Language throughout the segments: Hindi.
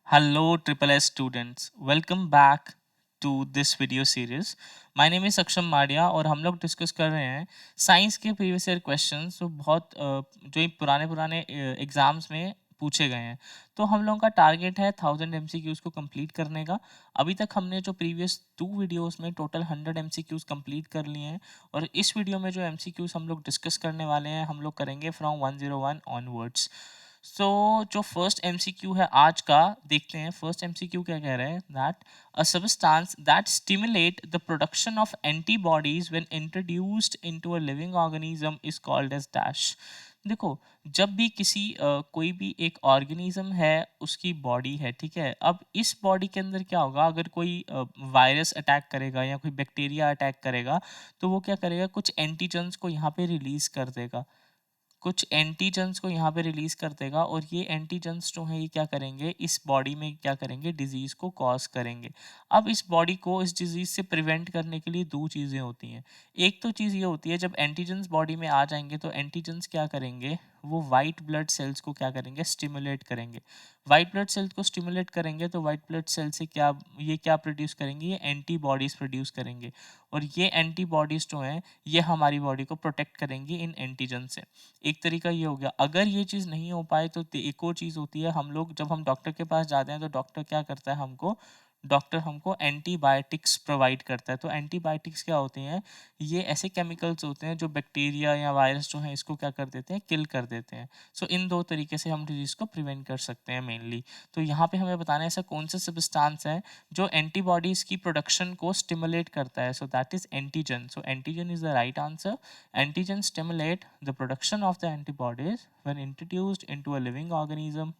Hello, Triple S students. Welcome back to this video series. My name is Aksham Madia और हम लोग डिस्कस कर रहे हैं साइंस के प्रीवियस ईयर क्वेश्चंस जो बहुत जो ये पुराने पुराने एग्जाम्स में पूछे गए हैं। तो हम लोगों का टारगेट है 1000 MCQs को कंप्लीट करने का। अभी तक हमने जो प्रीवियस 2 वीडियोस में टोटल 100 MCQs कंप्लीट कर लिए हैं और इस वीडियो में जो MCQs हम लोग डिस्कस करने वाले हैं हम लोग करेंगे फ्रॉम 101 ऑनवर्ड्स। सो जो फर्स्ट एमसीक्यू है आज का देखते हैं। फर्स्ट एमसीक्यू क्या कह रहे हैं that a substance that stimulate the production of antibodies when introduced into a living organism is called as dash. देखो, जब भी किसी कोई भी एक ऑर्गेनिज्म है उसकी बॉडी है, ठीक है। अब इस बॉडी के अंदर क्या होगा, अगर कोई वायरस अटैक करेगा या कोई बैक्टीरिया अटैक करेगा तो वो क्या करेगा, कुछ एंटीजन्स को यहाँ पे रिलीज कर देगा, कुछ एंटीजन्स को यहाँ पे रिलीज कर देगा और ये एंटीजन्स जो हैं ये क्या करेंगे, इस बॉडी में क्या करेंगे, डिजीज को कॉज करेंगे। अब इस बॉडी को इस डिजीज से प्रिवेंट करने के लिए दो चीज़ें होती हैं। एक तो चीज़ ये होती है जब एंटीजन्स बॉडी में आ जाएंगे तो एंटीजन्स क्या करेंगे, वो वाइट ब्लड सेल्स को क्या करेंगे, स्टिमुलेट करेंगे। वाइट ब्लड सेल्स को स्टिमुलेट करेंगे तो वाइट ब्लड सेल से क्या प्रोड्यूस करेंगे, ये एंटीबॉडीज प्रोड्यूस करेंगे और ये एंटीबॉडीज जो हैं ये हमारी बॉडी को प्रोटेक्ट करेंगी इन एंटीजन से। एक तरीका ये हो गया। अगर ये चीज़ नहीं हो पाए तो एक और चीज़ होती है, हम लोग जब हम डॉक्टर के पास जाते हैं तो डॉक्टर क्या करता है, हमको एंटीबायोटिक्स प्रोवाइड करता है। तो एंटीबायोटिक्स क्या होते हैं, ये ऐसे केमिकल्स होते हैं जो बैक्टीरिया या वायरस जो है इसको क्या कर देते हैं, किल कर देते हैं। सो इन दो तरीके से हम डिजीज़ को प्रिवेंट कर सकते हैं मेनली। तो यहाँ पे हमें बताना है ऐसा कौन सा सब्सटेंस है जो एंटीबॉडीज़ की प्रोडक्शन को स्टिमुलेट करता है। So that is antigen. So antigen is the right answer. Antigens stimulate the production of the antibodies when introduced into a living organism.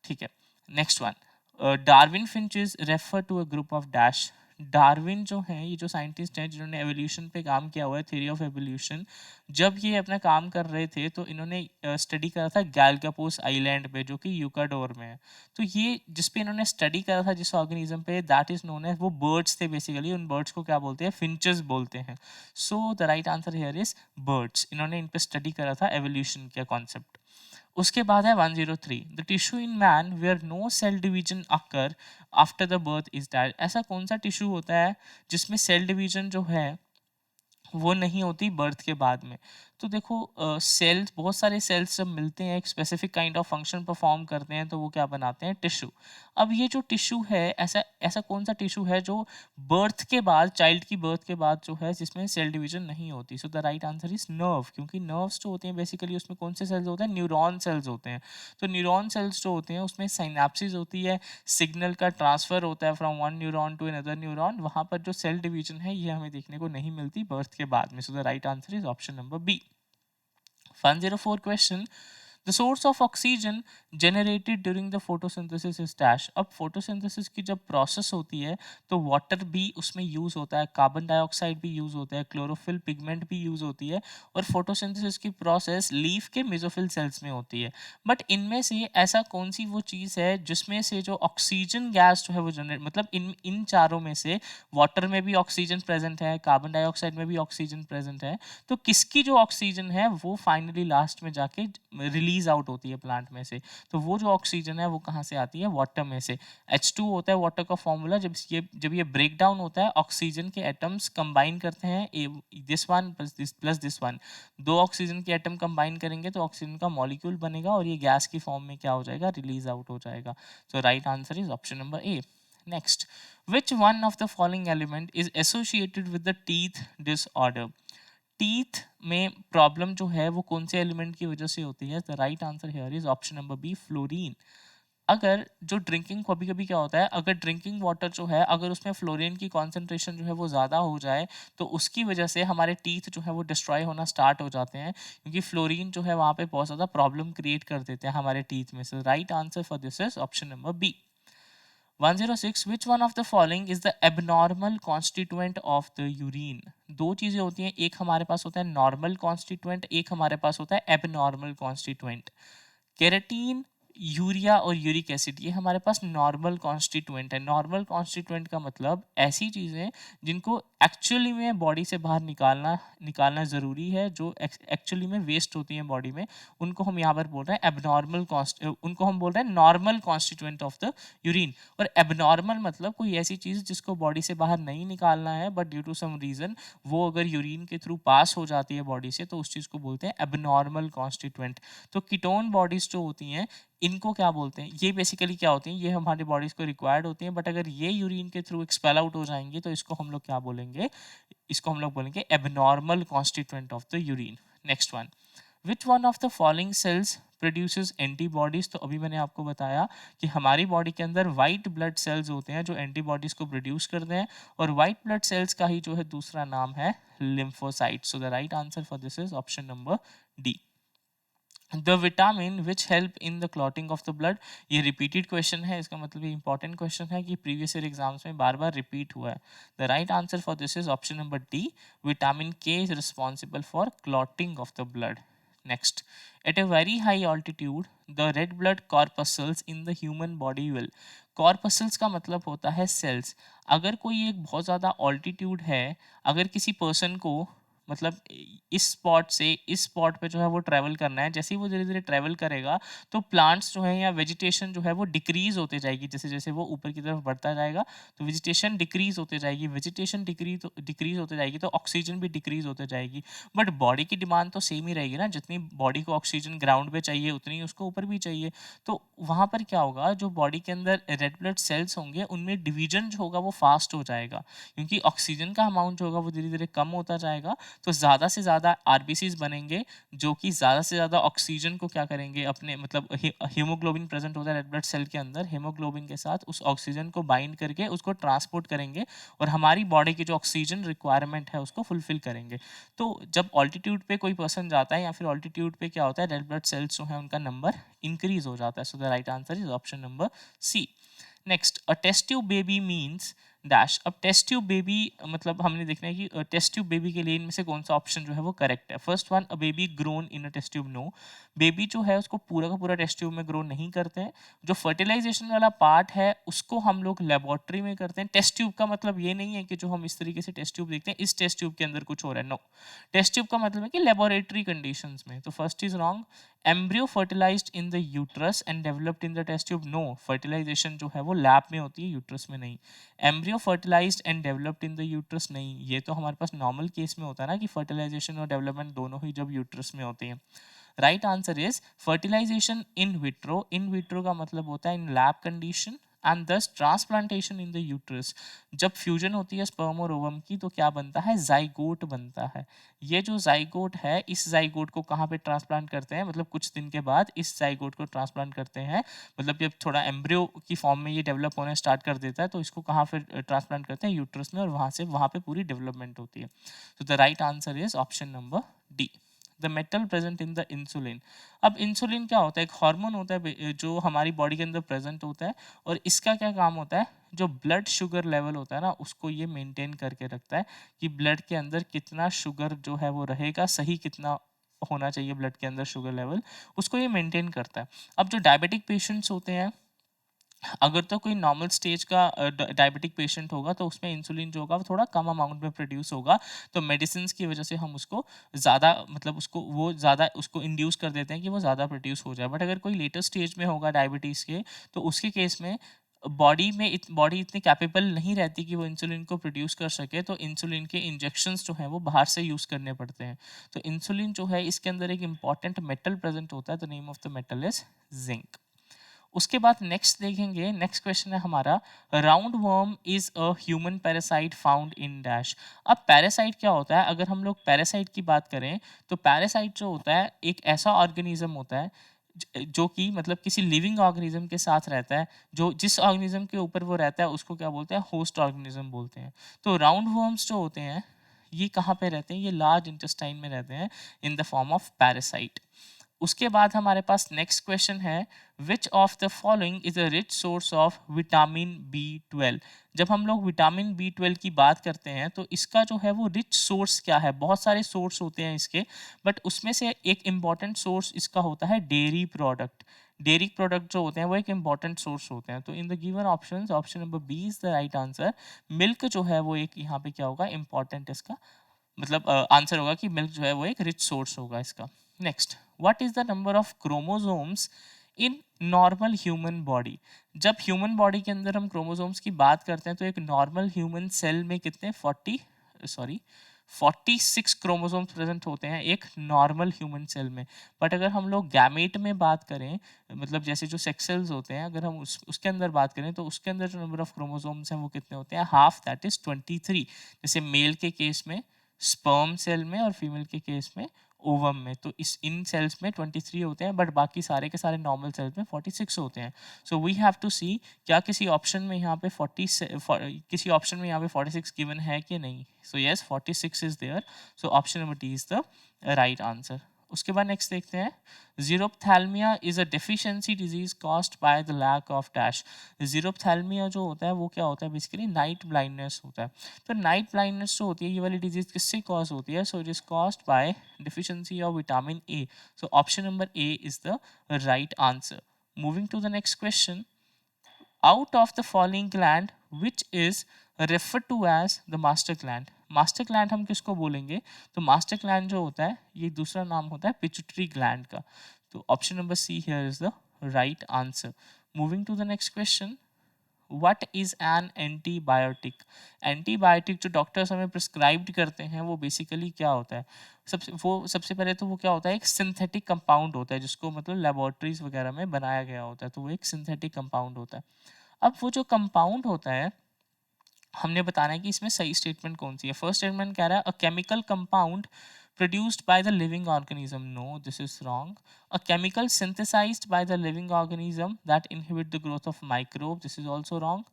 ठीक है, next one. Darwin finches refer to a group of dash. Darwin जो है, ये जो साइंटिस्ट हैं जिन्होंने एवोल्यूशन पे काम किया हुआ है, थ्योरी ऑफ एवोल्यूशन, जब ये अपना काम कर रहे थे तो इन्होंने स्टडी करा था गैलगापोस आइलैंड पे जो कि यूकाडोर में है। तो ये जिस पे इन्होंने स्टडी करा था जिस ऑर्गेनिज्म पे, दैट इज नोन एज, वो बर्ड्स थे बेसिकली। उन बर्ड्स को क्या बोलते हैं, फिंचेस बोलते हैं। So the right answer here is birds. इन्होंने इन पे स्टडी करा था एवोल्यूशन का कॉन्सेप्ट। उसके बाद है 103, the tissue in man where no cell division occur after the birth is that. ऐसा कौन सा टिश्यू होता है जिसमें सेल डिवीजन जो है वो नहीं होती बर्थ के बाद में। तो देखो, सेल्स, बहुत सारे सेल्स जब मिलते हैं एक specific kind of function perform करते हैं तो वो क्या बनाते हैं, टिश्यू। अब ये जो टिश्यू है, ऐसा ऐसा कौन सा टिश्यू है जो बर्थ के बाद, चाइल्ड की बर्थ के बाद जो है जिसमें सेल डिवीजन नहीं होती। सो the right answer is nerve, क्योंकि नर्व्स जो होते हैं बेसिकली उसमें कौन से सेल्स होते हैं, न्यूरॉन सेल्स होते हैं। तो न्यूरॉन सेल्स जो होते हैं उसमें साइनेप्सिस होती है, सिग्नल का ट्रांसफर होता है from one neuron to another neuron. वहां पर जो सेल डिवीजन है ये हमें देखने को नहीं मिलती बर्थ के बाद में। So the right answer is option number B. 104 question, the source of oxygen generated during the photosynthesis is dash. अब फोटोसिंथेसिस की जब प्रोसेस होती है तो वाटर भी उसमें यूज होता है, कार्बन डाइऑक्साइड भी यूज होता है, क्लोरोफिल पिगमेंट भी यूज होती है और फोटोसिंथेसिस की प्रोसेस लीफ के मेसोफिल सेल्स में होती है। बट इनमें से ऐसा कौन सी वो चीज़ है जिसमें से जो ऑक्सीजन गैस जो है वो जनरेट, मतलब इन इन चारों में से वाटर में भी ऑक्सीजन प्रेजेंट है, कार्बन डाइऑक्साइड में भी ऑक्सीजन प्रेजेंट है, तो किसकी जो ऑक्सीजन है वो फाइनली लास्ट में जाके रिलीज आउट होती है प्लांट में से। तो वो जो ऑक्सीजन है वो कहाँ से आती है, वाटर में से। H2 होता है वाटर का फॉर्मूला। जब ये ब्रेक डाउन होता है, ऑक्सीजन के एटम्स कंबाइन करते हैं, this one plus this one, दो ऑक्सीजन के एटम कंबाइन करेंगे तो ऑक्सीजन का मॉलिक्यूल बनेगा और ये गैस की फॉर्म में क्या हो जाएगा, रिलीज आउट हो जाएगा। So right answer is option number A. Next, which one of the following element is associated with the teeth disorder? Teeth में प्रॉब्लम जो है वो कौन से एलिमेंट की वजह से होती है? The right answer here is option number B, fluorine. अगर जो ड्रिंकिंग, कभी कभी क्या होता है, अगर ड्रिंकिंग वाटर जो है अगर उसमें फ्लोरीन की कॉन्सेंट्रेशन जो है वो ज़्यादा हो जाए तो उसकी वजह से हमारे टीथ जो है वो डिस्ट्रॉय होना स्टार्ट हो जाते हैं, क्योंकि फ्लोरीन जो है वहाँ पे बहुत ज़्यादा प्रॉब्लम क्रिएट कर देते हैं हमारे टीथ में से। Right answer for this is option number B. 106, which one of the following is the abnormal constituent of the urine? दो चीजें होती हैं, एक हमारे पास होता है नॉर्मल कॉन्स्टिट्यूएंट, एक हमारे पास होता है एबनॉर्मल कॉन्स्टिट्यूएंट। केराटीन, यूरिया और यूरिक एसिड ये हमारे पास नॉर्मल कॉन्स्टिट्यूएंट है। नॉर्मल कॉन्स्टिट्यूएंट का मतलब ऐसी चीजें जिनको एक्चुअली में बॉडी से बाहर निकालना ज़रूरी है, जो एक्चुअली में वेस्ट होती हैं बॉडी में, उनको हम यहाँ पर बोल रहे हैं एबनॉर्मल उनको हम बोल रहे हैं normal constituent of the urine. और एबनॉर्मल मतलब कोई ऐसी चीज़ जिसको बॉडी से बाहर नहीं निकालना है, but due to some reason वो अगर यूरिन के थ्रू पास हो जाती है बॉडी से, तो उस चीज़ को बोलते हैं एबनॉर्मल कॉन्स्टिट्यूएंट। तो कीटोन बॉडीज जो होती हैं, इनको क्या बोलते हैं, ये बेसिकली क्या होती हैं, ये हमारी बॉडीज को रिक्वायर्ड होती हैं, बट अगर ये यूरिन के थ्रू एक्सपेल आउट हो जाएंगे तो इसको हम लोग क्या बोलेंगे, इसको हम लोग बोलेंगे abnormal constituent of the urine. Next one, which one of the following sales produces antibodies. तो अभी मैंने आपको बताया कि हमारी बॉडी के अंदर वाइट ब्लड सेल्स होते हैं जो एंटीबॉडीज को प्रोड्यूस करते हैं, और वाइट ब्लड सेल्स का ही जो है दूसरा नाम है lymphocyte. So the right answer for this is option number D. The vitamin which help in the clotting of the blood, ये रिपीटेड क्वेश्चन है, इसका मतलब ये इंपॉर्टेंट क्वेश्चन है कि प्रीवियस ईयर एग्जाम्स में बार बार रिपीट हुआ है। The right answer for this is option number D, vitamin K is responsible for clotting of the blood. Next, at a very high altitude the red blood corpuscles in the human body will, corpuscles का मतलब होता है सेल्स। अगर कोई एक बहुत ज़्यादा ऑल्टीट्यूड है, अगर किसी पर्सन को मतलब इस स्पॉट से इस स्पॉट पे जो है वो ट्रैवल करना है, जैसे ही वो धीरे धीरे ट्रैवल करेगा तो प्लांट्स जो है या वेजिटेशन जो है वो डिक्रीज होते जाएगी, जैसे जैसे वो ऊपर की तरफ बढ़ता जाएगा तो वेजिटेशन डिक्रीज होते जाएगी, वेजिटेशन डिक्रीज होते जाएगी तो ऑक्सीजन भी डिक्रीज होते जाएगी। बट बॉडी की डिमांड तो सेम ही रहेगी ना, जितनी बॉडी को ऑक्सीजन ग्राउंड पे चाहिए उतनी उसको ऊपर भी चाहिए। तो वहाँ पर क्या होगा, जो बॉडी के अंदर रेड ब्लड सेल्स होंगे उनमें डिवीजन जो होगा वो फास्ट हो जाएगा, क्योंकि ऑक्सीजन का अमाउंट जो होगा वो धीरे धीरे कम होता जाएगा। तो ज़्यादा से ज़्यादा आरबीसीज बनेंगे जो कि ज़्यादा से ज़्यादा ऑक्सीजन को क्या करेंगे, अपने मतलब हीमोग्लोबिन प्रेजेंट होता है रेड ब्लड सेल के अंदर, हीमोग्लोबिन के साथ उस ऑक्सीजन को बाइंड करके उसको ट्रांसपोर्ट करेंगे और हमारी बॉडी की जो ऑक्सीजन रिक्वायरमेंट है उसको फुलफिल करेंगे। तो जब ऑल्टीट्यूड पे कोई पर्सन जाता है या फिर ऑल्टीट्यूड पे क्या होता है, रेड ब्लड सेल्स जो है उनका नंबर इंक्रीज हो जाता है। So the right answer is option number C. Next, a test tube baby means dash. अब टेस्ट ट्यूब बेबी मतलब हमने देखना है कि टेस्ट ट्यूब बेबी के लिए इनमें से कौन सा ऑप्शन जो है वो करेक्ट है। First one, a baby grown in a test tube, no, baby जो है उसको पूरा का पूरा टेस्ट ट्यूब में ग्रो नहीं करते हैं। जो फर्टिलाइजेशन वाला पार्ट है उसको हम लोग लेबोरेटरी में करते हैं। टेस्ट ट्यूब का मतलब ये नहीं है कि जो हम इस तरीके से टेस्ट ट्यूब देखते हैं इस टेस्ट ट्यूब के अंदर कुछ हो रहा है, नो, टेस्ट ट्यूब का मतलब है कि लेबोरेटरी कंडीशंस में। तो first is wrong. Embryo fertilized in the uterus and developed in the test tube, no, fertilization जो है वो लैब में होती है, यूट्रस में नहीं। Embryo fertilized and developed in the uterus, नहीं, ये तो हमारे पास नॉर्मल केस में होता है ना कि फर्टिलाइजेशन और डेवलपमेंट दोनों ही जब यूट्रस में होते हैं। Right answer is fertilization in vitro. In vitro का मतलब होता है in lab condition, and thus transplantation in the uterus. जब फ्यूजन होती है स्पर्म और ओवम की तो क्या बनता है, जाइगोट बनता है। ये जो जाइगोट है, इस जाइगोट को कहाँ पे ट्रांसप्लांट करते हैं, मतलब कुछ दिन के बाद इस जाइगोट को ट्रांसप्लांट करते हैं, मतलब जब थोड़ा एम्ब्रियो की फॉर्म में ये डेवलप होने स्टार्ट कर देता है तो इसको कहाँ फिर ट्रांसप्लांट करते हैं, यूट्रस में, और वहाँ से वहाँ पे पूरी डेवलपमेंट होती है। तो the right answer is option number D, the metal present in the insulin. अब इंसुलिन क्या होता है, एक हार्मोन होता है जो हमारी बॉडी के अंदर प्रेजेंट होता है, और इसका क्या काम होता है, जो ब्लड शुगर लेवल होता है ना उसको ये मेंटेन करके रखता है कि ब्लड के अंदर कितना शुगर जो है वो रहेगा, सही कितना होना चाहिए ब्लड के अंदर शुगर लेवल, उसको ये मेंटेन करता है। अब जो डायबिटिक पेशेंट्स होते हैं, अगर तो कोई नॉर्मल स्टेज का डायबिटिक पेशेंट होगा तो उसमें इंसुलिन जो होगा वो थोड़ा कम अमाउंट में प्रोड्यूस होगा, तो मेडिसिन की वजह से हम उसको ज़्यादा मतलब उसको वो ज़्यादा उसको इंड्यूस कर देते हैं कि वो ज़्यादा प्रोड्यूस हो जाए। बट अगर कोई लेटर स्टेज में होगा डायबिटीज़ के, तो उसके केस में बॉडी इतनी कैपेबल नहीं रहती कि वो इंसुलिन को प्रोड्यूस कर सके, तो इंसुलिन के इंजेक्शंस जो हैं वो बाहर से यूज़ करने पड़ते हैं। तो इंसुलिन जो है इसके अंदर एक इंपॉर्टेंट मेटल प्रेजेंट होता है, the name of the metal is zinc. उसके बाद नेक्स्ट देखेंगे, नेक्स्ट क्वेश्चन है हमारा, round worm is a human parasite found in dash. अब पैरासाइट क्या होता है, अगर हम लोग पैरासाइट की बात करें तो पैरासाइट जो होता है एक ऐसा ऑर्गेनिज्म होता है जो कि मतलब किसी लिविंग ऑर्गेनिज्म के साथ रहता है, जो जिस ऑर्गेनिज्म के ऊपर वो रहता है उसको क्या बोलते हैं, होस्ट ऑर्गेनिज्म बोलते हैं। तो राउंड वर्म्स जो होते हैं ये कहाँ पे रहते हैं, ये लार्ज इंटेस्टाइन में रहते हैं in the form of parasite. उसके बाद हमारे पास नेक्स्ट क्वेश्चन है, विच of the following is a rich source of vitamin B12। जब हम लोग विटामिन B12 की बात करते हैं तो इसका जो है वो रिच सोर्स क्या है, बहुत सारे सोर्स होते हैं इसके, बट उसमें से एक इम्पॉर्टेंट सोर्स इसका होता है डेयरी प्रोडक्ट। डेयरी प्रोडक्ट जो होते हैं वो एक इंपॉर्टेंट सोर्स होते हैं। तो in the given options option number B is the right answer. Milk जो है वो एक यहाँ पे क्या होगा, इंपॉर्टेंट इसका मतलब आंसर होगा कि मिल्क जो है वो एक रिच सोर्स होगा इसका। Next, what is the number of chromosomes in normal human body? जब ह्यूमन बॉडी के अंदर हम क्रोमोसोम्स की बात करते हैं तो एक नॉर्मल ह्यूमन सेल में कितने 46 क्रोमोसोम्स प्रेजेंट होते हैं एक नॉर्मल ह्यूमन सेल में। बट अगर हम लोग गैमेट में बात करें, मतलब जैसे जो सेक्स सेल्स होते हैं, अगर हम उसके अंदर बात करें तो उसके अंदर जो नंबर ऑफ क्रोमोसोम्स हैं वो कितने होते हैं, हाफ, दैट इज 23। जैसे मेल के केस में स्पर्म सेल में और फीमेल के केस में ओवम में, तो इस इन सेल्स में 23 होते हैं बट बाकी सारे के सारे नॉर्मल सेल्स में 46 होते हैं। सो वी हैव टू सी क्या किसी ऑप्शन में यहाँ पे किसी ऑप्शन में यहाँ पे 46 गिवन है कि नहीं। So yes, 46 is there. So option number D is the right answer. उसके बाद नेक्स्ट देखते हैं, xerophthalmia is a deficiency disease caused by the lack of dash. Xerophthalmia जो होता है वो क्या होता है, बेसिकली नाइट ब्लाइंडनेस होता है। तो नाइट ब्लाइंडनेस जो होती है ये वाली डिजीज किससे कॉज होती है? So it is caused by deficiency of vitamin A. So option number A is the right answer. Moving to the next question, out of the following gland which is referred to as the master gland? Master gland हम किसको बोलेंगे? तो मास्टर ग्लैंड जो होता है ये दूसरा नाम होता है पिट्यूटरी ग्लैंड का। तो option number C here is the right answer. Moving to the next question, what is an antibiotic? Antibiotic जो डॉक्टर्स हमें प्रिस्क्राइब्ड करते हैं वो बेसिकली क्या होता है? सबसे पहले तो वो क्या होता है, एक सिंथेटिक कंपाउंड होता है जिसको मतलब लेबोरेटरीज वगैरह में बनाया गया होता है, तो वो एक सिंथेटिक कंपाउंड होता है। अब वो जो कंपाउंड होता है हमने बताना है कि इसमें सही स्टेटमेंट कौन सी है। फर्स्ट स्टेटमेंट कह रहा है a chemical compound produced by the living organism. No, this is wrong. A chemical synthesized by the living organism that inhibit the growth of microbes. This is also wrong.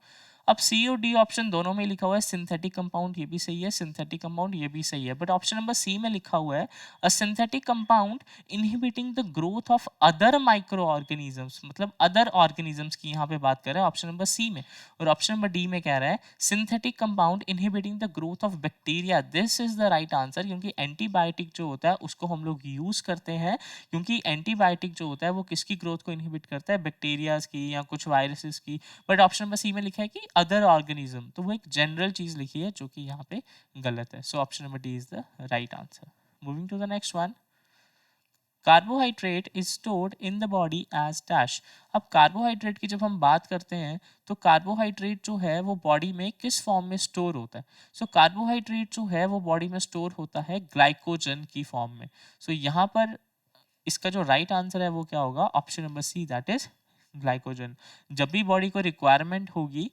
अब सी और डी ऑप्शन दोनों में लिखा हुआ है सिंथेटिक कंपाउंड, ये भी सही है, सिंथेटिक कंपाउंड ये भी सही है, बट ऑप्शन नंबर सी में लिखा हुआ है अ synthetic compound inhibiting the growth of other micro organisms, मतलब अदर ऑर्गेनिजम्स की यहाँ पे बात कर रहा है ऑप्शन नंबर सी में। और ऑप्शन नंबर डी में कह रहा है synthetic compound inhibiting the growth of bacteria. This is the right answer, क्योंकि एंटीबायोटिक जो होता है उसको हम लोग यूज करते हैं, क्योंकि एंटीबायोटिक जो होता है वो किसकी ग्रोथ को इनहिबिट करता है, बैक्टीरियाज की या कुछ वायरसेस की। बट ऑप्शन नंबर सी में लिखा है कि अदर ऑर्गेनिज्म, तो वो एक जनरल चीज लिखी है जो कि यहाँ पे गलत है। So option number D is the right answer. Moving to the next one, carbohydrate is stored in the body as dash. अब कार्बोहाइड्रेट की जब हम बात करते हैं तो कार्बोहाइड्रेट जो है वो बॉडी में किस फॉर्म में स्टोर होता है? सो कार्बोहाइड्रेट जो है वो बॉडी में स्टोर होता है ग्लाइकोजन की फॉर्म में। सो यहाँ पर इसका जो राइट आंसर है वो क्या होगा? Option number C, that is glycogen. जब भी बॉडी को रिक्वायरमेंट होगी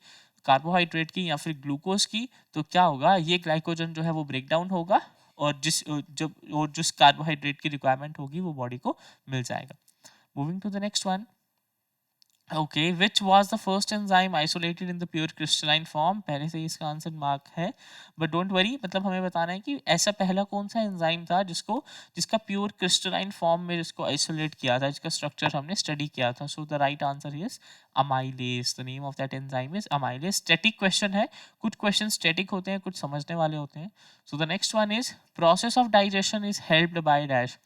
कार्बोहाइड्रेट की या फिर ग्लूकोज की, तो क्या होगा, ये ग्लाइकोजन जो है वो ब्रेक डाउन होगा और जिस कार्बोहाइड्रेट की रिक्वायरमेंट होगी वो बॉडी को मिल जाएगा। Moving to the next one, okay, which was the first enzyme isolated in the pure crystalline form? पहले से ही इसका आंसर मार्क है, बट डोंट वरी, मतलब हमें बताना है कि ऐसा पहला कौन सा एंजाइम था जिसका प्योर क्रिस्टलाइन फॉर्म में जिसको आइसोलेट किया था, जिसका स्ट्रक्चर हमने स्टडी किया था। सो the right answer is amylase. The name of that enzyme is amylase. Static question है, कुछ क्वेश्चन स्टैटिक होते हैं, कुछ समझने वाले होते हैं। So the next one is process of digestion is helped by dash.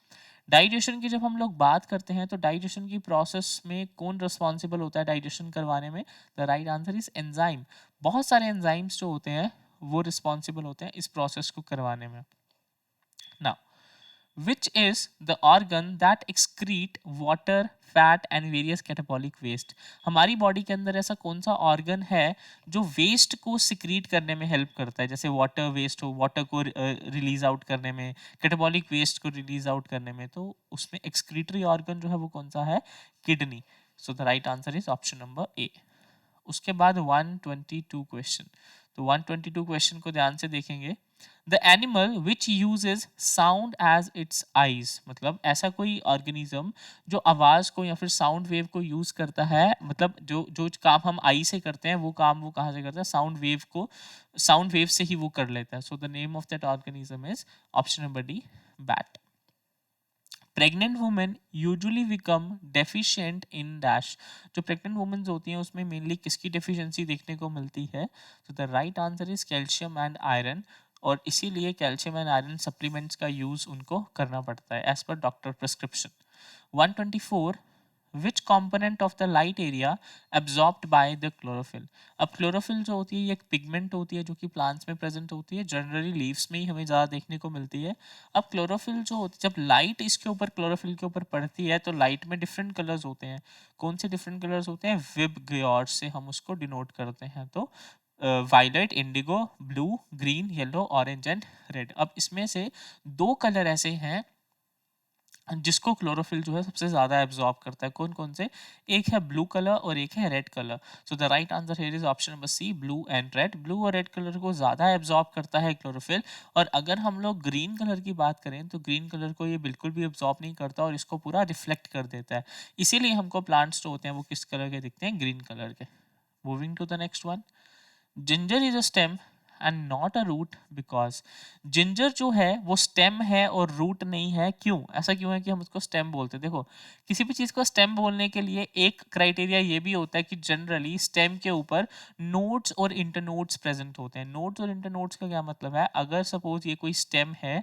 Digestion की जब हम लोग बात करते हैं तो डाइजेशन की प्रोसेस में कौन रिस्पॉन्सिबल होता है डाइजेशन करवाने में? The right answer is enzyme. बहुत सारे एंजाइम्स जो होते हैं वो रिस्पॉन्सिबल होते हैं इस प्रोसेस को करवाने में। Now, which is the organ that excrete water, fat and various catabolic waste? हमारी बॉडी के अंदर ऐसा कौन सा ऑर्गन है जो वेस्ट को सिक्रीट करने में हेल्प करता है? जैसे वाटर वेस्ट हो, वाटर को रिलीज आउट करने में, कैटाबॉलिक वेस्ट को रिलीज आउट करने में, तो उसमें एक्सक्रीटरी ऑर्गन जो है वो कौन सा है? Kidney. So the right answer is option number ए। उसके बाद 122 क्वेश्चन, तो 122 क्वेश्चन को ध्यान से देखेंगे। The animal which uses sound as its eyes, मतलब ऐसा कोई ऑर्गेनिज्म जो आवाज को या फिर साउंड वेव को यूज करता है, मतलब जो जो काम हम आई से करते हैं वो काम वो कहाँ से करता है? साउंड वेव से ही वो कर लेता है। So the name of that organism is option number D, bat. Pregnant women usually become deficient in dash. जो प्रेग्नेंट वुमेन्स होती हैं उसमें मेनली किसकी डेफिशिएंसी देखने को मिलती है? तो the right answer is calcium and iron, और इसीलिए कैल्शियम एंड आयरन सप्लीमेंट्स का यूज उनको करना पड़ता है as per doctor prescription. 124, which component of the light area absorbed by the chlorophyll. अब क्लोरोफिल जो होती है ये एक पिगमेंट होती है जो कि प्लांट्स में प्रेजेंट होती है, जनरली लीव्स में ही हमें ज़्यादा देखने को मिलती है। अब क्लोरोफिल जो होती है, जब लाइट इसके ऊपर क्लोरोफिल के ऊपर पड़ती है तो लाइट में डिफरेंट कलर्स होते हैं। कौन से डिफरेंट कलर्स होते हैं? विबग्योर से हम उसको डिनोट करते हैं। तो violet, indigo, blue, green, yellow, orange and red. अब इसमें से दो कलर ऐसे हैं जिसको क्लोरोफिल जो है सबसे ज्यादा एब्जॉर्ब करता है। कौन कौन से? एक है ब्लू कलर और एक है red colour. So the right answer here is option number C, blue and red. Blue और रेड कलर को ज्यादा एब्जॉर्ब करता है क्लोरोफिल। और अगर हम लोग ग्रीन कलर की बात करें तो ग्रीन कलर को ये बिल्कुल भी एब्जॉर्ब नहीं करता और इसको पूरा रिफ्लेक्ट कर देता है। इसीलिए हमको प्लांट्स जो होते हैं वो किस कलर के दिखते हैं? ग्रीन कलर के। Moving to the next one, ginger is a stem and not a root because. Ginger जो है वो स्टेम है और रूट नहीं है। क्यों? ऐसा क्यों है कि हम उसको स्टेम बोलते हैं? देखो, किसी भी चीज को स्टेम बोलने के लिए एक क्राइटेरिया ये भी होता है कि जनरली स्टेम के ऊपर नोड्स और इंटरनोड्स प्रेजेंट होते हैं। नोड्स और इंटरनोड्स का क्या मतलब है? अगर सपोज ये कोई स्टेम है,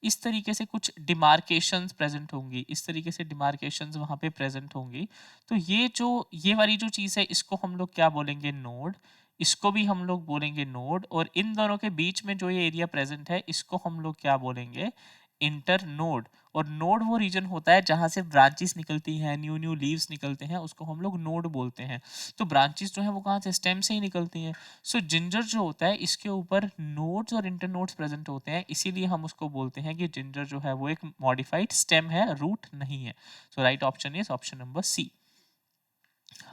इस तरीके से कुछ डिमार्केशंस प्रेजेंट होंगी, इस तरीके से डिमार्केशंस वहां पे प्रेजेंट होंगी, तो ये वाली जो चीज है इसको हम लोग क्या बोलेंगे? नोड। इसको भी हम लोग बोलेंगे नोड। और इन दोनों के बीच में जो ये एरिया प्रेजेंट है इसको हम लोग क्या बोलेंगे? Inter node. और नोड वो रीजन होता है जहां से ब्रांचेस निकलती हैं, न्यू न्यू लीव्स निकलते हैं, उसको हम लोग नोड बोलते हैं। तो ब्रांचेस जो है वो कहाँ से? स्टेम से ही निकलती हैं। सो जिंजर जो होता है इसके ऊपर नोड्स और इंटरनोड्स प्रेजेंट होते हैं, इसीलिए हम उसको बोलते हैं कि जिंजर जो है वो एक मॉडिफाइड स्टेम है, रूट नहीं है। So right option is option number C.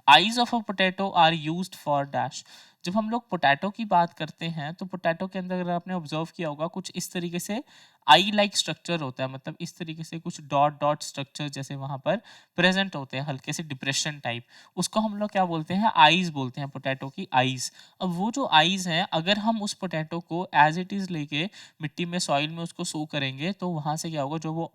Eyes of a potato are used for dash. जब हम लोग पोटैटो की बात करते हैं तो पोटैटो के अंदर अगर आपने ऑब्जर्व किया होगा कुछ इस तरीके से आई लाइक स्ट्रक्चर होता है, मतलब इस तरीके से कुछ डॉट डॉट स्ट्रक्चर जैसे वहां पर प्रेजेंट होते हैं, हल्के से डिप्रेशन टाइप। उसको हम लोग क्या बोलते हैं? आईज बोलते हैं, पोटैटो की आईज। अब वो जो आईज हैं, अगर हम उस पोटैटो को एज इट इज लेके मिट्टी में, सॉइल में उसको सो करेंगे तो वहां से क्या होगा? जो वो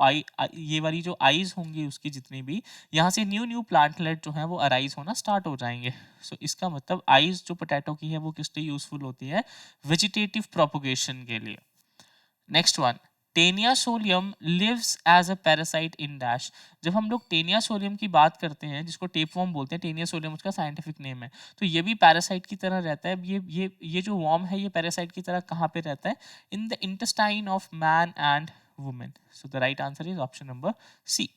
ये वाली जो आईज होंगी उसकी जितनी भी, यहाँ से न्यू न्यू प्लांटलेट जो है वो अराइज होना स्टार्ट हो जाएंगे। सो इसका मतलब आइज जो पोटैटो की है वो किस लिए यूजफुल होती है? वेजिटेटिव प्रोपोगेशन के लिए। Next one, taenia solium lives as a parasite in dash. जब हम लोग टेनिया सोलियम की बात करते हैं, जिसको टेपवर्म बोलते हैं, टेनिया सोलियम उसका साइंटिफिक नेम है, तो ये भी पैरासाइट की तरह रहता है। ये जो वर्म है ये पैरासाइट की तरह कहाँ पे रहता है? In the intestine of man and women. So the right answer is option number C.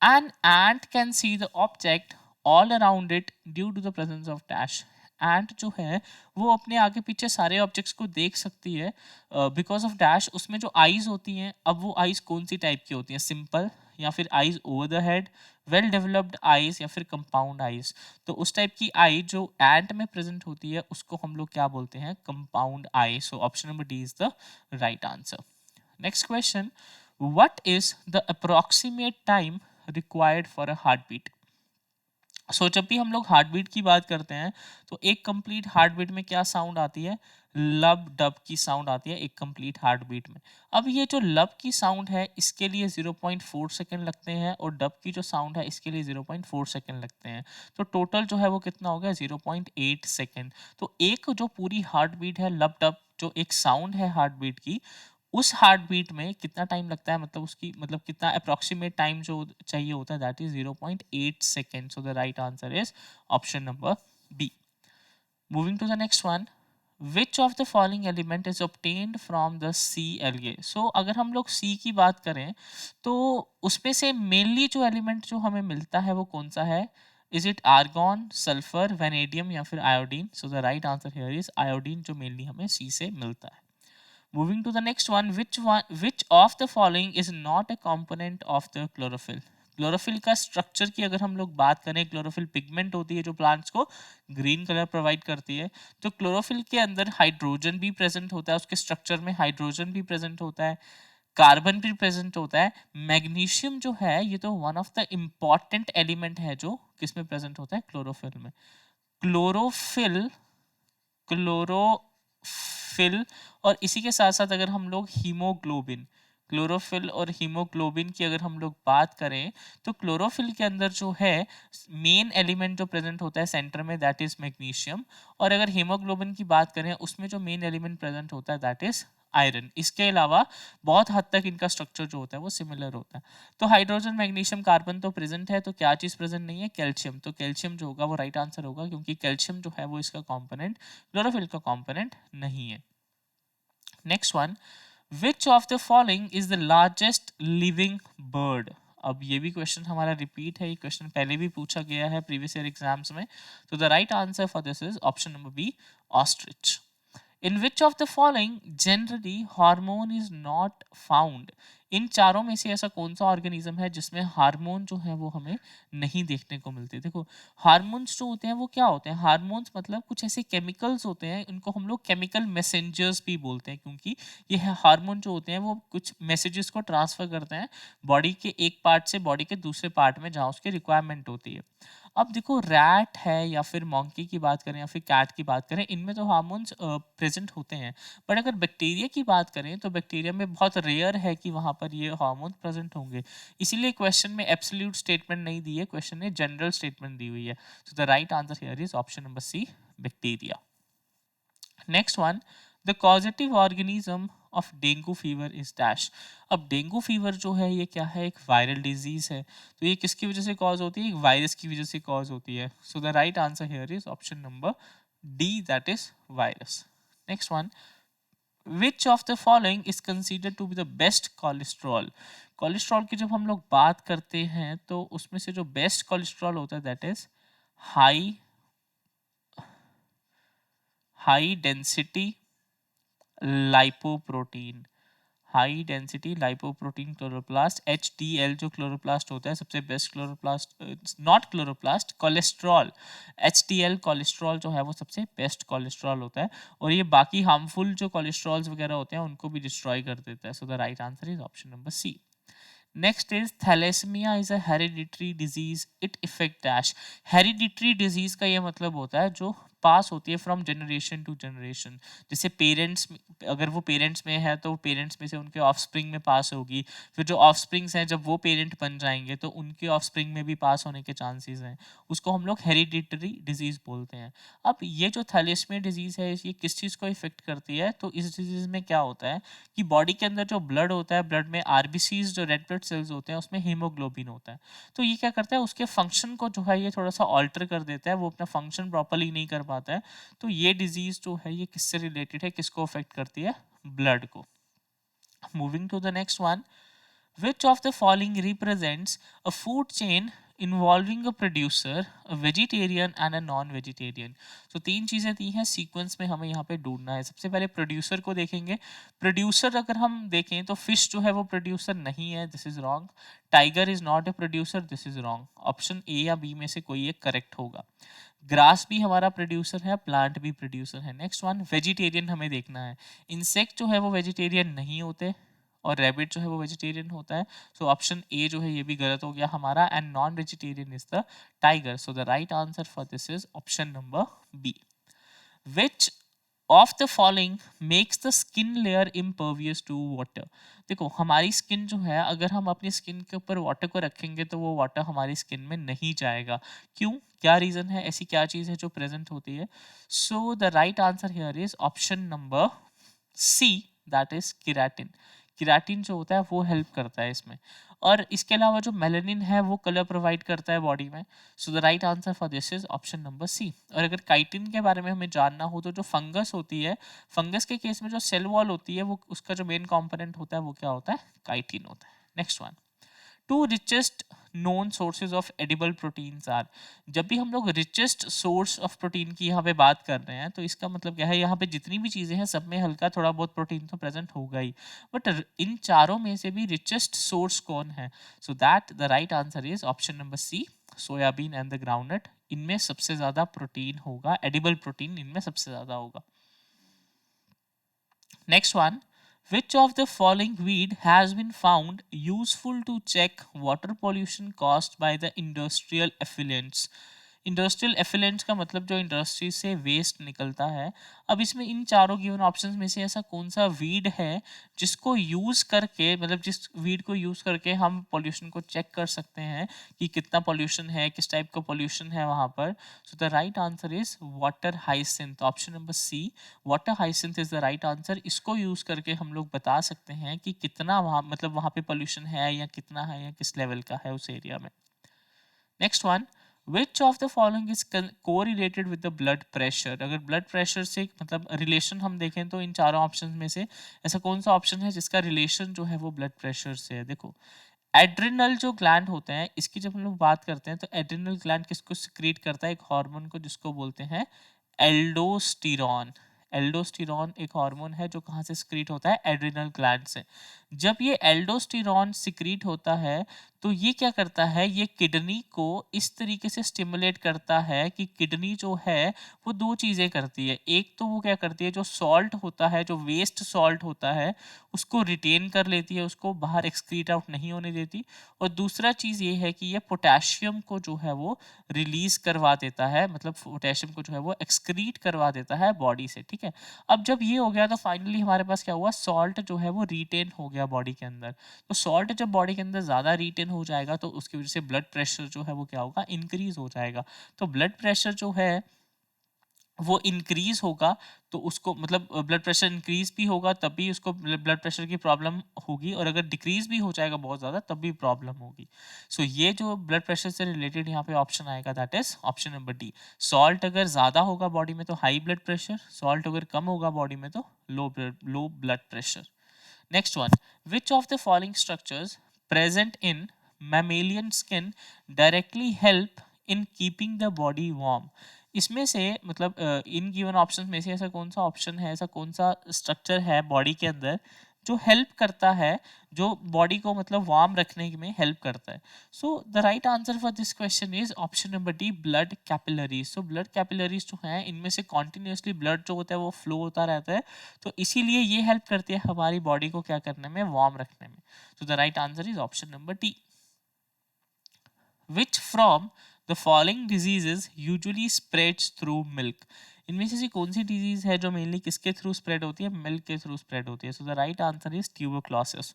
An ant can see the object all around it due to the presence of dash. एंट जो है वो अपने आगे पीछे सारे ऑब्जेक्ट्स को देख सकती है बिकॉज ऑफ डैश। उसमें जो आईज होती हैं, अब वो आईज कौन सी टाइप की होती हैं? सिंपल, या फिर eyes over the head, well developed eyes, या फिर कंपाउंड आईज। तो उस टाइप की आई जो एंट में प्रेजेंट होती है उसको हम लोग क्या बोलते हैं? Compound I. So option number D is the right answer. Next question, what is the approximate time required for a heartbeat? सो जब भी हम लोग हार्ट बीट की बात करते हैं तो एक कंप्लीट हार्ट बीट में क्या साउंड आती है? लब डब की साउंड आती है एक कंप्लीट हार्ट बीट में। अब ये जो लब की साउंड है इसके लिए 0.4 सेकेंड लगते हैं और डब की जो साउंड है इसके लिए 0.4 सेकेंड लगते हैं। तो टोटल जो है वो कितना हो गया? 0.8 सेकेंड। तो एक जो पूरी हार्ट बीट है, लब डब जो एक साउंड है हार्ट बीट की, उस हार्ट बीट में कितना टाइम लगता है? मतलब उसकी मतलब कितना अप्रोक्सीमेट टाइम जो चाहिए होता है? That is 0.8 second. So the right answer is option number B. Moving to the next one, which of the following element is obtained from the sea algae. So अगर हम लोग सी की बात करें तो उसमें से मेनली जो एलिमेंट जो हमें मिलता है वो कौन सा है? Is it argon, sulphur, vanadium, या फिर iodine? So the right answer here is iodine, जो मेनली हमें सी से मिलता है। Moving to the next one, which of the following is not a component of the chlorophyll? Chlorophyll का स्ट्रक्चर की अगर हम लोग बात करें, क्लोरोफिल पिगमेंट होती है जो प्लांट्स को ग्रीन कलर प्रोवाइड करती है। तो क्लोरोफिल के अंदर हाइड्रोजन भी प्रेजेंट होता है, उसके स्ट्रक्चर में हाइड्रोजन भी प्रेजेंट होता है, कार्बन भी प्रेजेंट होता है। मैग्नीशियम जो है ये तो one of the important element है जो किसमें प्रेजेंट होता है? क्लोरोफिल में। क्लोरोफिल और इसी के साथ साथ अगर हम लोग हीमोग्लोबिन, क्लोरोफिल और हीमोग्लोबिन की अगर हम लोग बात करें तो क्लोरोफिल के अंदर जो है मेन एलिमेंट जो प्रेजेंट होता है सेंटर में, दैट इज मैग्नीशियम। और अगर हीमोग्लोबिन की बात करें उसमें जो मेन एलिमेंट प्रेजेंट होता है दैट इज आयरन। इसके अलावा बहुत हद तक इनका स्ट्रक्चर जो होता है वो सिमिलर होता है। तो हाइड्रोजन, मैग्नीशियम, कार्बन तो प्रेजेंट है, तो क्या चीज़ प्रेजेंट नहीं है? कैल्शियम। तो कैल्शियम जो होगा वो राइट आंसर होगा, क्योंकि कैल्शियम जो है वो इसका कॉम्पोनेंट, क्लोरोफिल का कॉम्पोनेंट नहीं है। Next one, which of the following is the largest living bird? अब ये भी क्वेश्चन हमारा रिपीट है, ये क्वेश्चन पहले भी पूछा गया है प्रीवियस ईयर एग्जाम्स में। तो the right answer for this is option number B, ostrich. In which of the following generally hormone is not found? इन चारों में से ऐसा कौन सा ऑर्गेनिज्म है जिसमें हार्मोन जो है वो हमें नहीं देखने को मिलते? देखो, हार्मोन्स जो होते हैं वो क्या होते हैं? हार्मोन्स मतलब कुछ ऐसे केमिकल्स होते हैं, इनको हम लोग केमिकल मैसेंजर्स भी बोलते हैं, क्योंकि ये हार्मोन जो होते हैं वो कुछ मैसेजेस को ट्रांसफर करते हैं बॉडी के एक पार्ट से बॉडी के दूसरे पार्ट में, जहाँ उसकी रिक्वायरमेंट होती है। अब देखो, रैट है या फिर मॉन्की की बात करें या फिर कैट की बात करें, इनमें तो हार्मोन्स प्रेजेंट होते हैं। बट अगर बैक्टीरिया की बात करें तो बैक्टीरिया में बहुत रेयर है कि वहाँ पर ये हार्मोन प्रेजेंट होंगे। इसीलिए क्वेश्चन में एब्सोल्यूट स्टेटमेंट नहीं दी है, क्वेश्चन में जनरल स्टेटमेंट दी हुई है। So the right answer here is option number C, bacteria. Next one, the causative organism of dengue fever is dash. अब डेंगू फीवर जो है ये क्या है? एक वायरल डिजीज है। तो ये किसकी वजह से कॉज होती है? एक वायरस की वजह से कॉज होती है। So the right answer here is option number D, that is virus. Next one, which of the following is considered to be the best cholesterol? Cholesterol की जब हम लोग बात करते हैं तो उसमें से जो बेस्ट कोलेस्ट्रॉल होता है that is high density lipoprotein. High density lipoprotein chloroplast, HDL जो क्लोरोप्लास्ट होता है, सबसे best chloroplast, not chloroplast, cholesterol. HDL cholesterol जो है वो सबसे बेस्ट कोलेस्ट्रॉल होता है, और ये बाकी हार्मफुल जो कोलेस्ट्रॉल्स वगैरह होते हैं उनको भी डिस्ट्रॉय कर देता है। So the right answer is option number C. Next is thalassemia is a hereditary disease, it effect dash. Hereditary disease का ये मतलब होता है जो पास होती है फ्रॉम जनरेशन टू जनरेशन। जैसे पेरेंट्स, अगर वो पेरेंट्स में है तो पेरेंट्स में से उनके ऑफस्प्रिंग में पास होगी, फिर जो ऑफस्प्रिंग्स हैं जब वो पेरेंट बन जाएंगे तो उनके ऑफस्प्रिंग में भी पास होने के चांसेस हैं। उसको हम लोग हेरिडिटरी डिजीज बोलते हैं। अब ये जो थैलेसीमिया डिजीज है ये किस चीज़ को इफेक्ट करती है? तो इस डिजीज में क्या होता है कि बॉडी के अंदर जो ब्लड होता है, ब्लड में आरबीसीज जो रेड ब्लड सेल्स होते हैं उसमें हीमोग्लोबिन होता है। तो ये क्या करता है? उसके फंक्शन को जो है ये थोड़ा सा ऑल्टर कर देता है, वो अपना फंक्शन प्रॉपर्ली नहीं कर पाता है। तो ये डिजीज जो है ये किससे रिलेटेड है, किसको अफेक्ट करती है? ब्लड को। Moving to the next one, which of the following represents a food chain involving a producer, a vegetarian and a non-vegetarian? तो तीन चीजें दी हैं सीक्वेंस में, हमें यहाँ पे ढूंढना है। सबसे पहले प्रोड्यूसर को देखेंगे। प्रोड्यूसर अगर हम देखें तो फिश जो है वो प्रोड्यूसर नहीं है, this is wrong. Tiger is not a producer, this is wrong. Option A या बी में से कोई एक करेक्ट होगा। ग्रास भी हमारा प्रोड्यूसर है, प्लांट भी प्रोड्यूसर है। नेक्स्ट वन, वेजिटेरियन हमें देखना है। इंसेक्ट जो है वो वेजिटेरियन नहीं होते, और रैबिट जो है वो वेजिटेरियन होता है। सो ऑप्शन ए जो है ये भी गलत हो गया हमारा, and non vegetarian is the tiger. So the right answer for this is option number B. Which of the following makes the skin layer impervious to water? देखो, हमारी स्किन जो है, अगर हम अपनी स्किन के ऊपर वाटर को रखेंगे तो वो वाटर हमारी स्किन में नहीं जाएगा। क्यों? क्या रीजन है? ऐसी क्या चीज है जो प्रेजेंट होती है? So the right answer here is option number C, that is keratin. Keratin जो होता है वो हेल्प करता है इसमें, और इसके अलावा जो मेलानिन है वो कलर प्रोवाइड करता है बॉडी में। So the right answer for this is option number C. और अगर काइटिन के बारे में हमें जानना हो तो जो फंगस होती है, फंगस के केस में जो सेल वॉल होती है वो उसका जो मेन कंपोनेंट होता है वो क्या होता है? काइटिन होता है। Next one, two richest known sources of edible proteins are. जब भी हम लोग रिचेस्ट सोर्स ऑफ प्रोटीन की यहाँ पे बात कर रहे हैं तो इसका मतलब क्या है? यहाँ पे जितनी भी चीज़ें हैं सब में हल्का थोड़ा बहुत प्रोटीन तो प्रेजेंट होगा ही, बट इन चारों में से भी रिचेस्ट सोर्स कौन है? So that the right answer is option number C, soybean and the groundnut. इनमें सबसे ज़्यादा प्रोटीन होगा, एडिबल प्रोटीन इनमें सबसे ज़्यादा होगा। Next one, which of the following weed has been found useful to check water pollution caused by the industrial effluents? Industrial effluents का मतलब जो इंडस्ट्री से वेस्ट निकलता है। अब इसमें इन चारों गिवन ऑप्शंस में से ऐसा कौन सा वीड है जिसको यूज़ करके, मतलब जिस वीड को यूज़ करके हम पॉल्यूशन को चेक कर सकते हैं कि कितना पॉल्यूशन है, किस टाइप का पॉल्यूशन है वहाँ पर। So the right answer is water hyacinth, option number C, water hyacinth is the right answer. इसको यूज़ करके हम लोग बता सकते हैं कि कितना वहाँ, मतलब वहाँ पे पॉल्यूशन है या कितना है या किस लेवल का है उस एरिया में। Next one, which of the following is correlated with the blood pressure. अगर ब्लड प्रेशर से मतलब रिलेशन हम देखें तो इन चारों ऑप्शन में से ऐसा कौन सा ऑप्शन है जिसका रिलेशन जो है वो ब्लड प्रेशर से है। देखो, एड्रिनल जो ग्लैंड होते हैं, इसकी जब हम लोग बात करते हैं तो एड्रिनल ग्लैंड किसको सिक्रीट करता है, एक हार्मोन को जिसको बोलते हैं एल्डोस्टेरॉन। एल्डोस्टेरॉन एक हार्मोन है जो कहाँ से सिक्रीट होता है, एड्रिनल ग्लैंड से। जब ये एल्डोस्टेरॉन सिक्रीट होता है तो ये क्या करता है, ये किडनी को इस तरीके से स्टिमुलेट करता है कि किडनी जो है वो दो चीज़ें करती है। एक तो वो क्या करती है, जो सॉल्ट होता है, जो वेस्ट सॉल्ट होता है, उसको रिटेन कर लेती है, उसको बाहर एक्सक्रीट आउट नहीं होने देती। और दूसरा चीज़ ये है कि ये पोटेशियम को जो है वो रिलीज करवा देता है, मतलब पोटेशियम को जो है वो एक्सक्रीट करवा देता है बॉडी से, ठीक है। अब जब ये हो गया तो फाइनली हमारे पास क्या हुआ, सॉल्ट जो है वो रिटेन हो गया बॉडी के अंदर। तो सॉल्ट जब बॉडी के अंदर ज़्यादा रिटेन हो जाएगा तो उसकी वजह से ब्लड प्रेशर जो है वो क्या होगा, इंक्रीज हो जाएगा। तो ब्लड प्रेशर जो है वो इंक्रीज होगा तो उसको, मतलब ब्लड प्रेशर इंक्रीज भी होगा तब भी उसको ब्लड प्रेशर की प्रॉब्लम होगी, और अगर डिक्रीज भी हो जाएगा बहुत ज़्यादा तब भी प्रॉब्लम होगी। सो ये जो ब्लड प्रेशर से रिलेटेड यहाँ पे ऑप्शन आएगा that is option number D. Salt अगर ज़्यादा होगा बॉडी में तो हाई ब्लड प्रेशर, सॉल्ट अगर कम होगा बॉडी में तो low blood pressure. Next one, which of the following structures present in mammalian skin directly help in keeping the body warm। इसमें से मतलब इन गिवन ऑप्शन में से ऐसा कौन सा ऑप्शन है, ऐसा कौन सा स्ट्रक्चर है बॉडी के अंदर जो हेल्प करता है, जो बॉडी को मतलब वार्म रखने में हेल्प करता है। So the right answer for this question is option number D, blood capillaries. So blood capillaries जो हैं इनमें से कॉन्टिन्यूसली ब्लड जो होता है वो फ्लो होता रहता है, तो इसीलिए ये हेल्प करती है हमारी बॉडी को क्या करने में, वार्म रखने में। So the right answer is option number D. Which from the following diseases usually spreads through milk। इनमें से कौन सी डिजीज है जो मेनली किसके थ्रू स्प्रेड होती है, मिल्क के थ्रू स्प्रेड होती है। So the right answer is tuberculosis.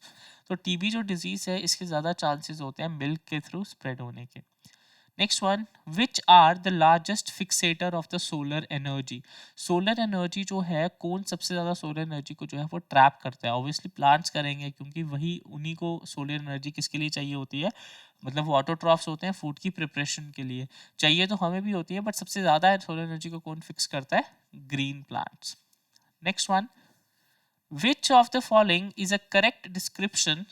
तो टीबी जो डिजीज है इसके ज़्यादा चांसेस होते हैं मिल्क के थ्रू स्प्रेड होने के। Next one, which are the largest fixator of the solar energy. Solar energy जो है, कौन सबसे ज़्यादा सोलर एनर्जी को जो है वो ट्रैप करता है। ऑब्वियसली प्लांट्स करेंगे क्योंकि वही, उन्हीं को सोलर एनर्जी किसके लिए चाहिए होती है, मतलब वो ऑटोट्रॉफ्स होते हैं फूड की प्रिपरेशन के लिए, चाहिए तो हमें भी होती है, बट सबसे ज़्यादा सोलर एनर्जी को कौन फिक्स करता है, green plants. Next one, which of the following is a correct description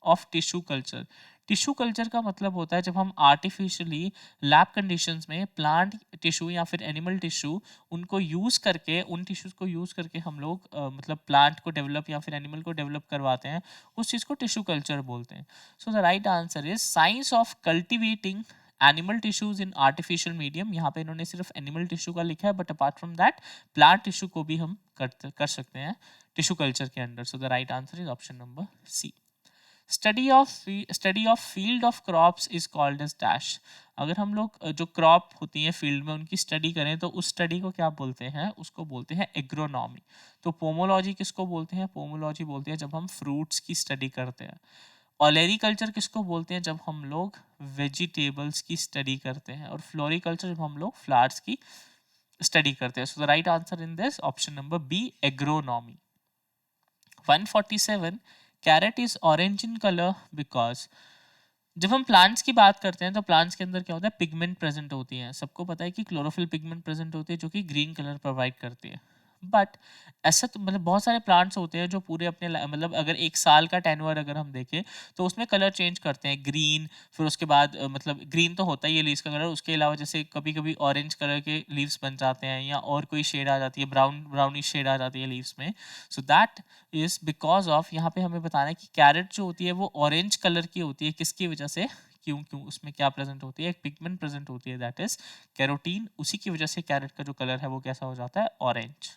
of tissue culture. Tissue culture का मतलब होता है जब हम आर्टिफिशियली लैब कंडीशंस में प्लांट टिश्यू या फिर एनिमल टिश्यू उनको यूज़ करके, उन टिश्यूज को यूज़ करके हम लोग मतलब प्लांट को डेवलप या फिर एनिमल को डेवलप करवाते हैं, उस चीज़ को टिश्यू कल्चर बोलते हैं। So the right answer is science of cultivating animal tissues in artificial medium. यहाँ पे इन्होंने सिर्फ एनिमल टिश्यू का लिखा है, but apart from that plant tissue को भी हम कर सकते हैं टिश्यू कल्चर के अंदर। So the right answer is option number C. Study of field of crops is called as dash. अगर हम लोग जो क्रॉप होती है फील्ड में उनकी स्टडी करें तो उस स्टडी को क्या बोलते हैं, उसको बोलते हैं एग्रोनॉमी। तो पोमोलॉजी किसको बोलते हैं, पोमोलॉजी बोलते हैं जब हम फ्रूट्स की स्टडी करते हैं। ऑलेरिकल्चर किसको बोलते हैं, जब हम लोग वेजिटेबल्स की स्टडी करते हैं। और फ्लोरिकल्चर जब हम लोग फ्लावर्स की स्टडी करते हैं। So the right answer in this option number B, agronomy. 147, carrot is orange in colour because. जब हम प्लांट्स की बात करते हैं तो प्लांट्स के अंदर क्या होता है, पिगमेंट प्रेजेंट होती हैं। सबको पता है कि क्लोरोफिल पिगमेंट प्रेजेंट होती है जो कि ग्रीन कलर प्रोवाइड करती है। बट ऐसा तो मतलब बहुत सारे प्लांट्स होते हैं जो पूरे अपने मतलब अगर एक साल का टेन्योर अगर हम देखें तो उसमें कलर चेंज करते हैं, ग्रीन, फिर उसके बाद मतलब ग्रीन तो होता ही है लीव्स का कलर, उसके अलावा जैसे कभी कभी ऑरेंज कलर के लीव्स बन जाते हैं या और कोई शेड आ जाती है, ब्राउनिश शेड आ जाती है लीव्स में। So that is because of, यहाँ पे हमें बताना है कि कैरेट जो होती है वो ऑरेंज कलर की होती है, किसकी वजह से, क्यों क्यों उसमें क्या प्रेजेंट होती है, एक पिगमेंट प्रेजेंट होती है दैट इज कैरोटीन, उसी की वजह से कैरेट का जो कलर है वो कैसा हो जाता है, orange.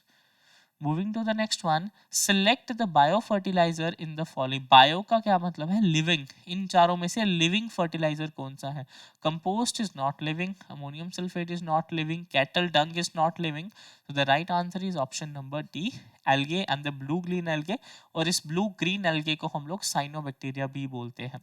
Moving to the next one, select the bio fertilizer in the following. Bio का क्या मतलब है? लिविंग। इन चारों में से लिविंग फर्टिलाइजर कौन सा है? Compost is not living, ammonium sulphate is not living, cattle Dang is not living. So the right answer is option number D, algae and the blue green algae। और इस blue green algae को हम लोग साइनोबैक्टीरिया भी बोलते हैं।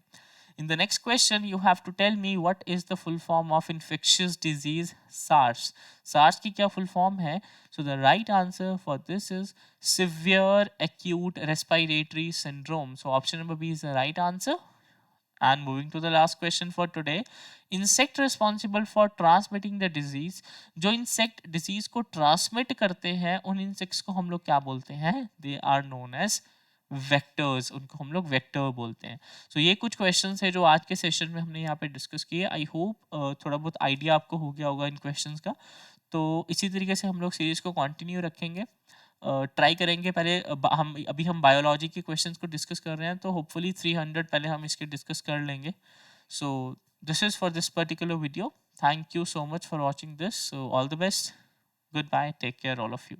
In the next question, you have to tell me what is the full form of infectious disease SARS। SARS की क्या full form है? So the right answer for this is severe acute respiratory syndrome। So option number B is the right answer। And moving to the last question for today, insect responsible for transmitting the disease। जो insect disease को transmit करते हैं, उन insects को हम लोग क्या बोलते हैं? They are known as vectors, उनको हम लोग वेक्टर बोलते हैं। सो ये कुछ क्वेश्चंस है जो आज के सेशन में हमने यहाँ पे डिस्कस किए। आई होप थोड़ा बहुत आइडिया आपको हो गया होगा इन क्वेश्चंस का। तो इसी तरीके से हम लोग सीरीज को कंटिन्यू रखेंगे, ट्राई करेंगे। पहले हम बायोलॉजी के क्वेश्चंस को डिस्कस कर रहे हैं, तो होपफुली 300 पहले हम इसके डिस्कस कर लेंगे। So this is for this particular video. Thank you so much for watching this. So all the best, goodbye, take care all of you.